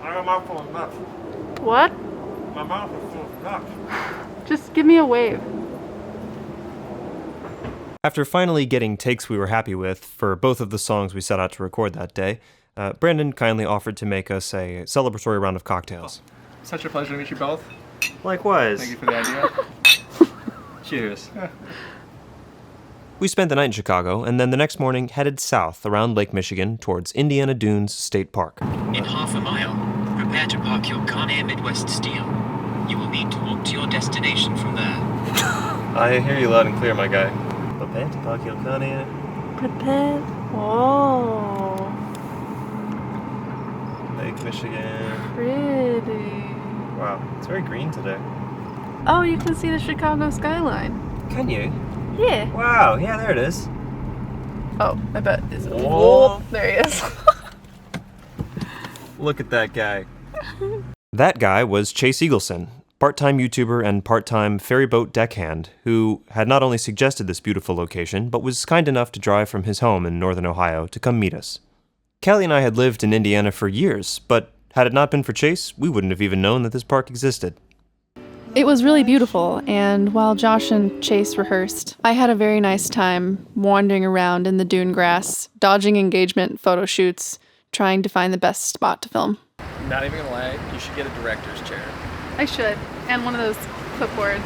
I got a mouthful of nuts. What? My mouth is full of nuts. Just give me a wave. After finally getting takes we were happy with for both of the songs we set out to record that day, Brandon kindly offered to make us a celebratory round of cocktails. Such a pleasure to meet you both. Likewise. Thank you for the idea. Cheers. We spent the night in Chicago, and then the next morning headed south around Lake Michigan towards Indiana Dunes State Park. In half a mile, prepare to park your Conair Midwest Steel. You will need to walk to your destination from there. I hear you loud and clear, my guy. Prepare to park your Conair. Prepare. Oh. Lake Michigan. Pretty. Wow, it's very green today. Oh, you can see the Chicago skyline. Can you? Yeah. Wow, yeah, there it is. Oh, I bet it's... Whoa. There he is. Look at that guy. That guy was Chase Eagleson, part-time YouTuber and part-time ferryboat deckhand, who had not only suggested this beautiful location, but was kind enough to drive from his home in northern Ohio to come meet us. Callie and I had lived in Indiana for years, but had it not been for Chase, we wouldn't have even known that this park existed. It was really beautiful, and while Josh and Chase rehearsed, I had a very nice time wandering around in the dune grass, dodging engagement photo shoots, trying to find the best spot to film. Not even gonna lie, you should get a director's chair. I should, and one of those clipboards.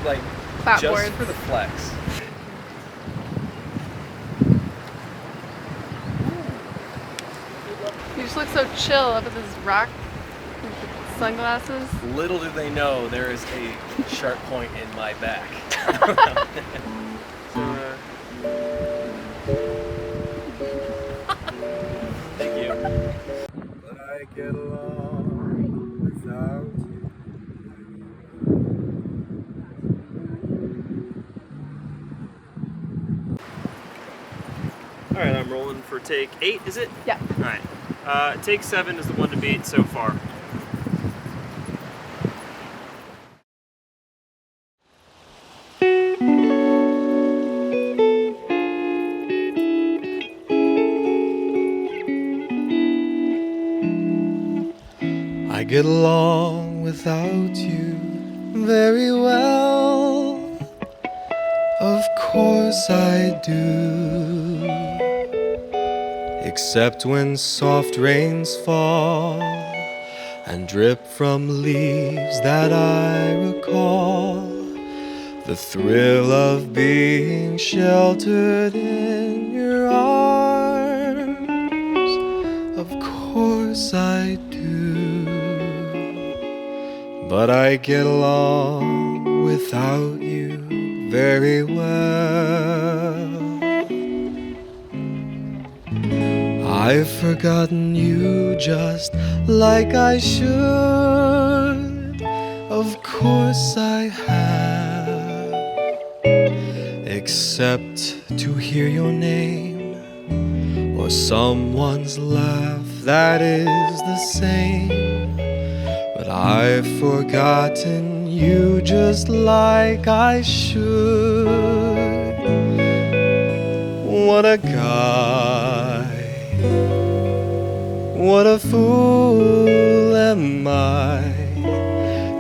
Like, Clapboards. just for the flex. You just look so chill up at this rock with sunglasses. Little do they know there is a sharp point in my back. Thank you. But I get along without you. All right, I'm rolling for take 8, is it? Yeah. All right. Take 7 is the one to beat so far. I get along without you very well. Of course I do. Except when soft rains fall and drip from leaves that I recall. The thrill of being sheltered in your arms. Of course I do. But I get along without you very well. I've forgotten you just like I should. Of course I have. Except to hear your name or someone's laugh that is the same. But I've forgotten you just like I should. What a guy. What a fool am I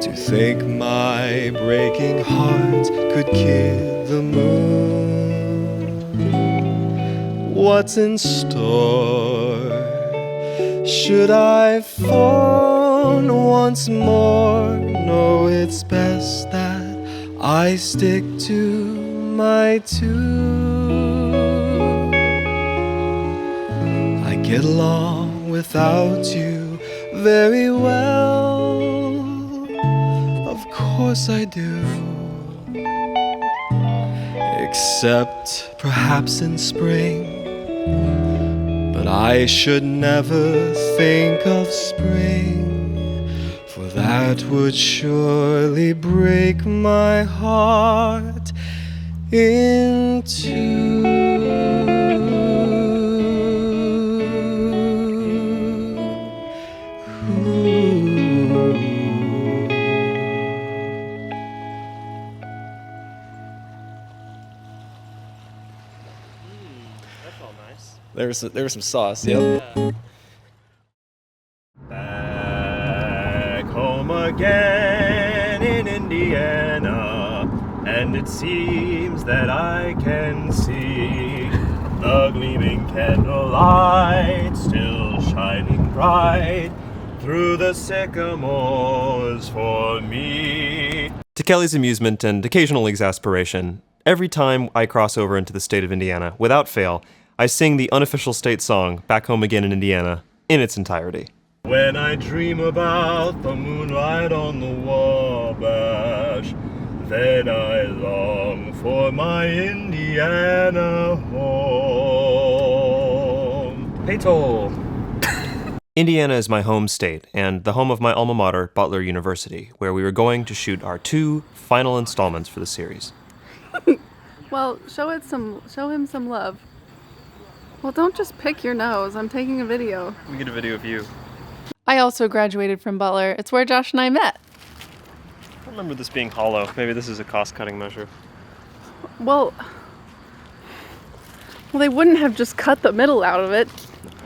to think my breaking heart could kid the moon. What's in store? Should I phone once more? No, it's best that I stick to my tune. I get along without you very well. Of course I do. Except perhaps in spring. But I should never think of spring, for that would surely break my heart in two. There was some sauce, yep. Back home again in Indiana, and it seems that I can see the gleaming candlelight still shining bright through the sycamores for me. To Kelly's amusement and occasional exasperation, every time I cross over into the state of Indiana, without fail, I sing the unofficial state song, Back Home Again in Indiana, in its entirety. When I dream about the moonlight on the Wabash, then I long for my Indiana home. Hey, Toll. Indiana is my home state, and the home of my alma mater, Butler University, where we were going to shoot our 2 final installments for the series. Well, show him some love. Well, don't just pick your nose. I'm taking a video. Let me get a video of you. I also graduated from Butler. It's where Josh and I met. I remember this being hollow. Maybe this is a cost-cutting measure. Well, they wouldn't have just cut the middle out of it.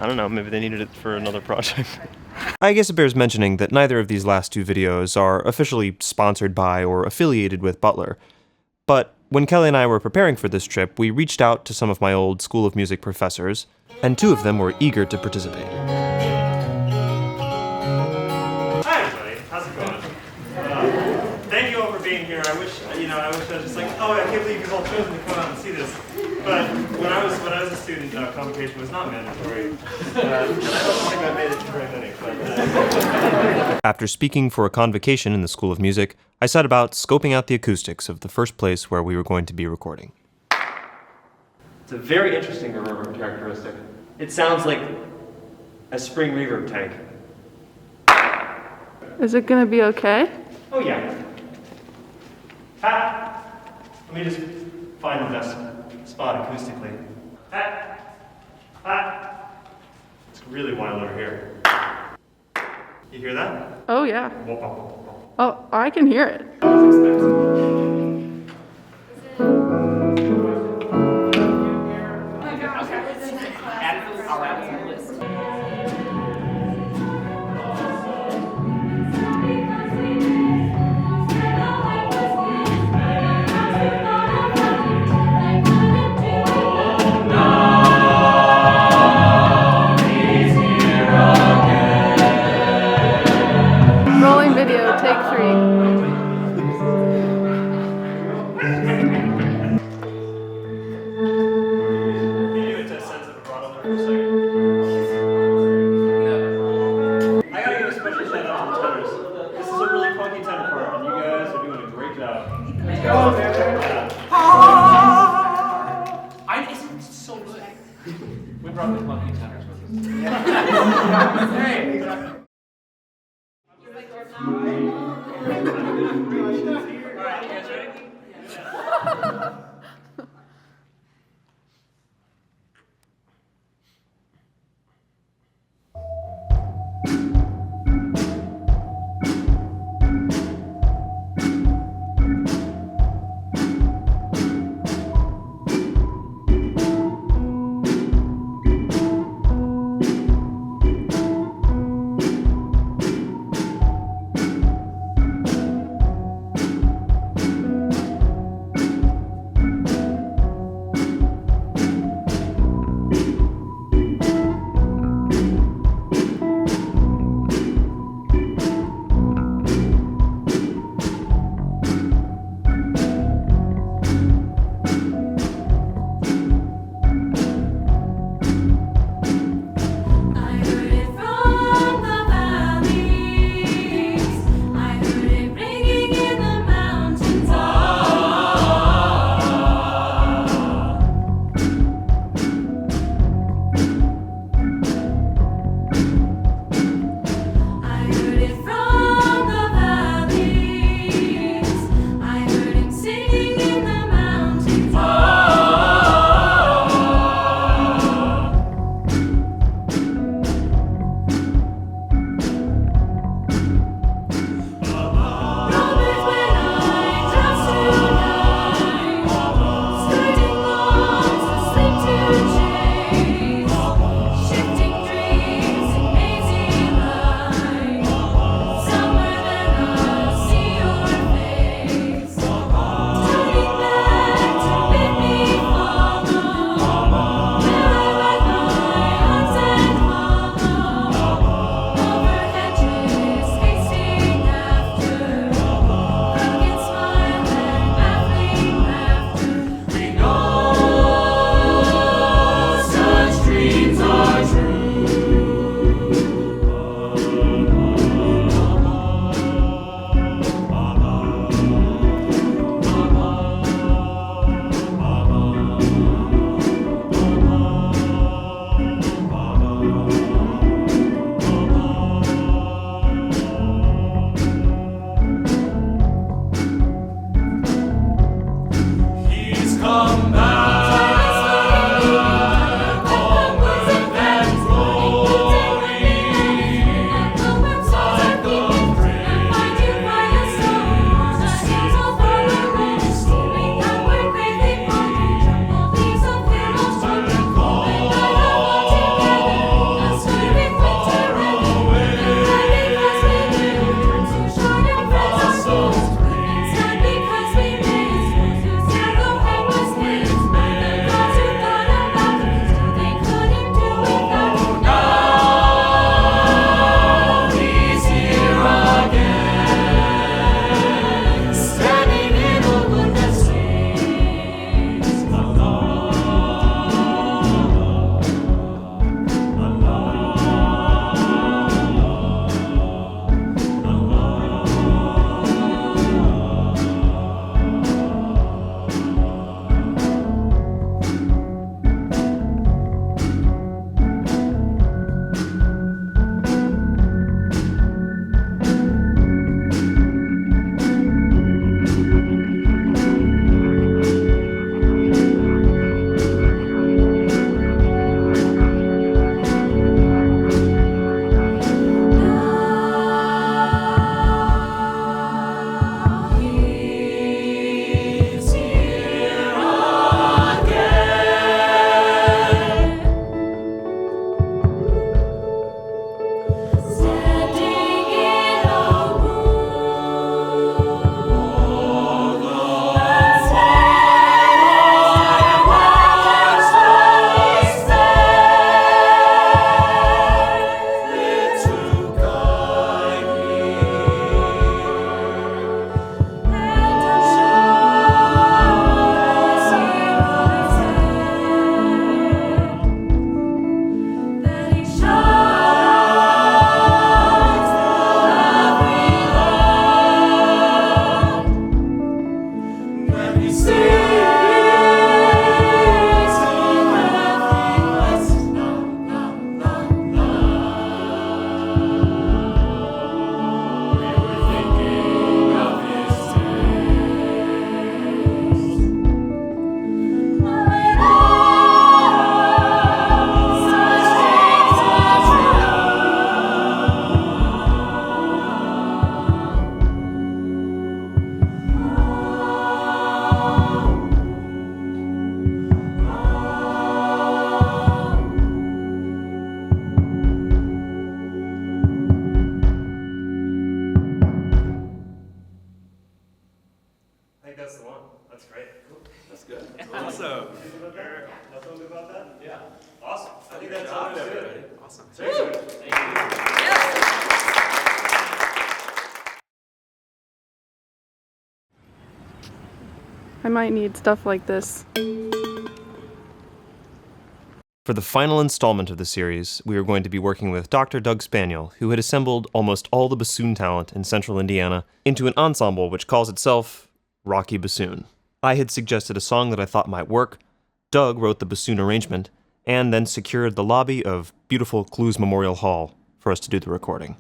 I don't know. Maybe they needed it for another project. I guess it bears mentioning that neither of these last two videos are officially sponsored by or affiliated with Butler. But when Kelly and I were preparing for this trip, we reached out to some of my old School of Music professors, and two of them were eager to participate. Hi everybody, how's it going? Thank you all for being here. I wish I was just like, oh, I can't believe you've all chosen to come out and see this. But when I was a student, convocation was not mandatory. And I don't think I made it to very many. After speaking for a convocation in the School of Music, I set about scoping out the acoustics of the first place where we were going to be recording. It's a very interesting reverb characteristic. It sounds like a spring reverb tank. Is it gonna be okay? Oh yeah. Let me just find the best spot acoustically. It's really wild over here. You hear that? Oh yeah. Oh, I can hear it. Rolling video, take 3. I gotta give a special shout out to the tenors. This is a really funky tenor part, and you guys are doing a great job. It's so good. We brought the funky tenors with us. Hey! Alright, you guys ready? good. Awesome. Nothing about that? Yeah. Awesome. I think that's all there, everybody. Awesome. Thank you. I might need stuff like this. For the final installment of the series, we are going to be working with Dr. Doug Spaniel, who had assembled almost all the bassoon talent in central Indiana into an ensemble which calls itself Rocky Bassoon. I had suggested a song that I thought might work, Doug wrote the bassoon arrangement, and then secured the lobby of beautiful Clues Memorial Hall for us to do the recording.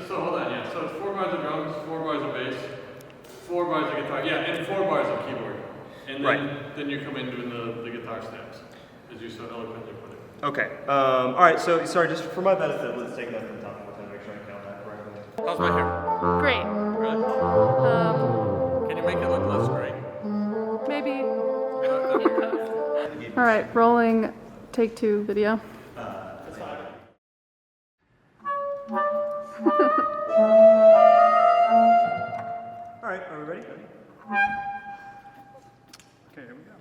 So hold on, yeah. So it's 4 bars of drums, 4 bars of bass, 4 bars of guitar, yeah, and 4 bars of keyboard. And then you come in doing the guitar steps, as you so eloquently put it. Okay. All right. So sorry, just for my benefit, let's take that from the top one time, make sure I count that correctly. How's my hair? Great. Really? Can you make it look less gray? Maybe. All right, rolling take 2 video. That's fine. All right. Are we ready? Okay. Here we go.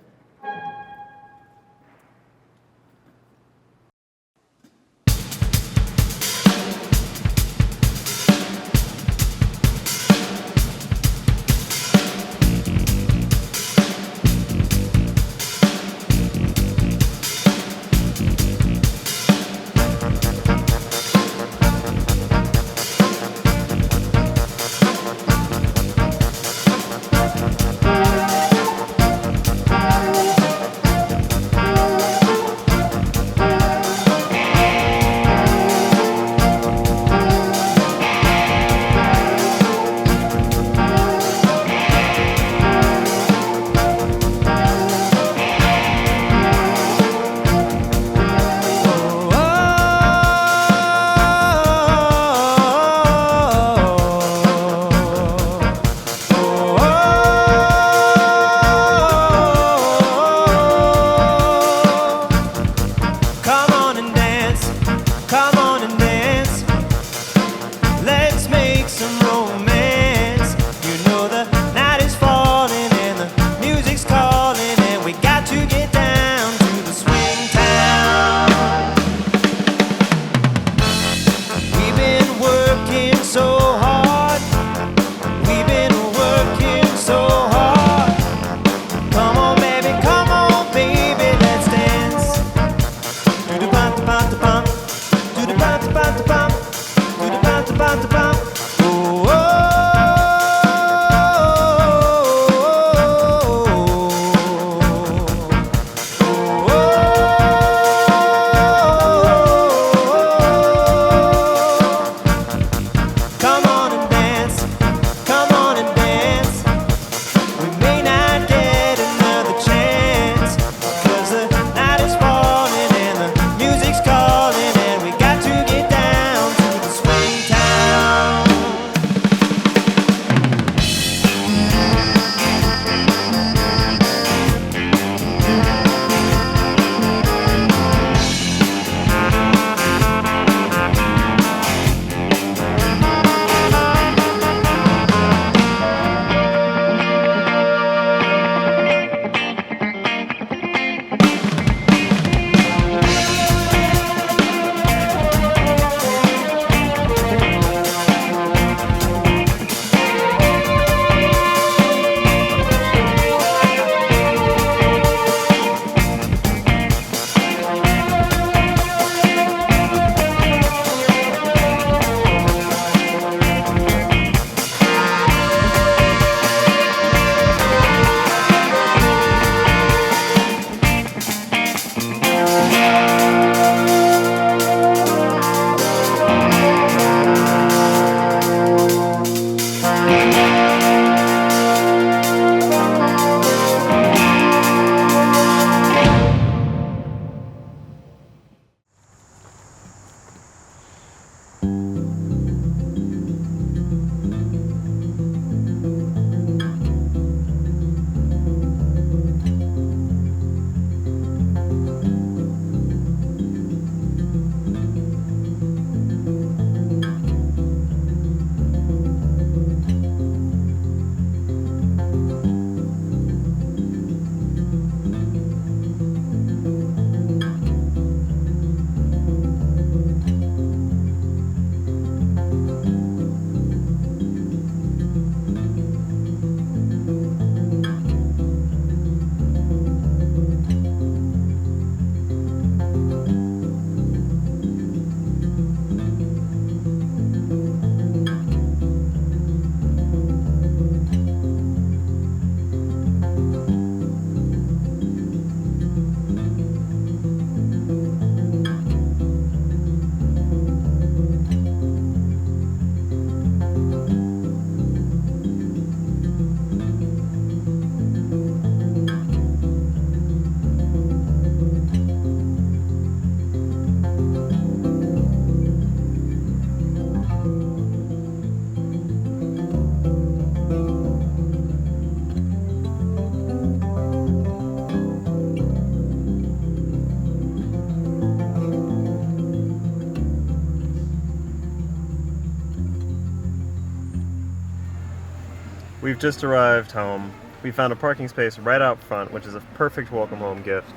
We've just arrived home. We found a parking space right out front, which is a perfect welcome home gift.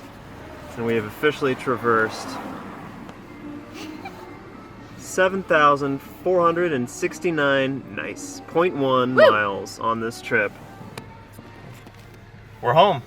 And we have officially traversed 7,469, nice, 0.1 miles on this trip. We're home.